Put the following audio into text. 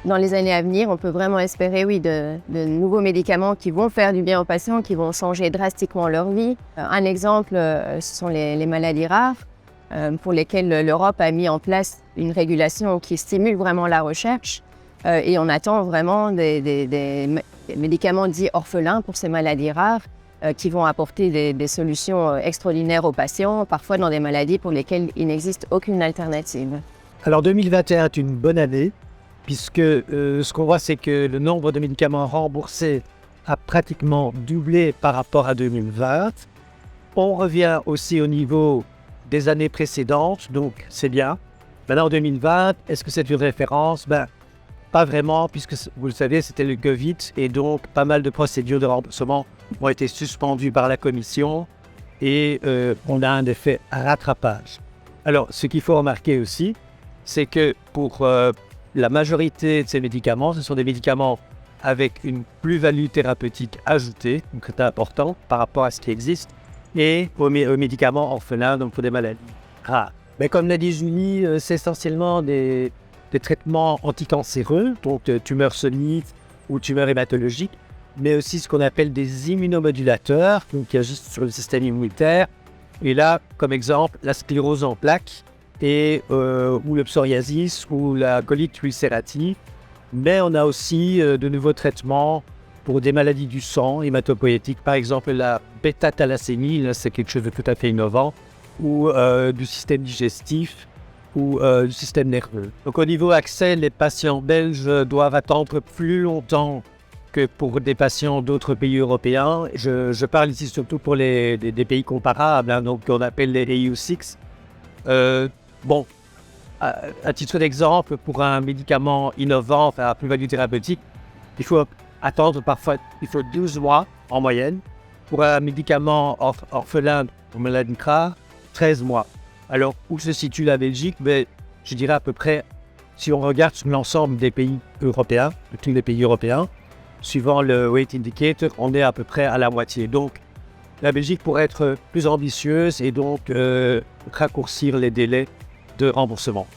dans les années à venir, on peut vraiment espérer, oui, de nouveaux médicaments qui vont faire du bien aux patients, qui vont changer drastiquement leur vie. Un exemple, ce sont les maladies rares, pour lesquelles l'Europe a mis en place une régulation qui stimule vraiment la recherche. Et on attend vraiment des médicaments dits orphelins pour ces maladies rares, qui vont apporter des solutions extraordinaires aux patients, parfois dans des maladies pour lesquelles il n'existe aucune alternative. Alors 2021 est une bonne année, puisque ce qu'on voit, c'est que le nombre de médicaments remboursés a pratiquement doublé par rapport à 2020. On revient aussi au niveau des années précédentes, donc c'est bien. Maintenant, en 2020, est-ce que c'est une référence? Pas vraiment, puisque vous le savez, c'était le Covid, et donc pas mal de procédures de remboursement ont été suspendues par la Commission, et on a un effet rattrapage. Alors, ce qu'il faut remarquer aussi, c'est que pour la majorité de ces médicaments, ce sont des médicaments avec une plus-value thérapeutique ajoutée, donc c'est important par rapport à ce qui existe, et aux médicaments orphelins, donc pour des maladies rares. Mais comme l'a dit Julie, c'est essentiellement des traitements anticancéreux, donc tumeurs solides ou tumeurs hématologiques, mais aussi ce qu'on appelle des immunomodulateurs, donc qui agissent sur le système immunitaire. Et là, comme exemple, la sclérose en plaques, ou le psoriasis ou la colite ulcérative. Mais on a aussi de nouveaux traitements pour des maladies du sang, hématopoïétiques, par exemple la bêta-thalassémie, là c'est quelque chose de tout à fait innovant, ou du système digestif, ou du système nerveux. Donc au niveau accès, les patients belges doivent attendre plus longtemps que pour des patients d'autres pays européens. Je parle ici surtout pour des pays comparables, hein, donc qu'on appelle les EU6. À titre d'exemple, pour un médicament innovant, à plus-value thérapeutique, il faut attendre parfois 12 mois en moyenne. Pour un médicament orphelin pour maladie rare, 13 mois. Alors, où se situe la Belgique? Je dirais à peu près, si on regarde sur l'ensemble des pays européens, de tous les pays européens, suivant le Weight Indicator, on est à peu près à la moitié. Donc, la Belgique pourrait être plus ambitieuse et donc raccourcir les délais de remboursement.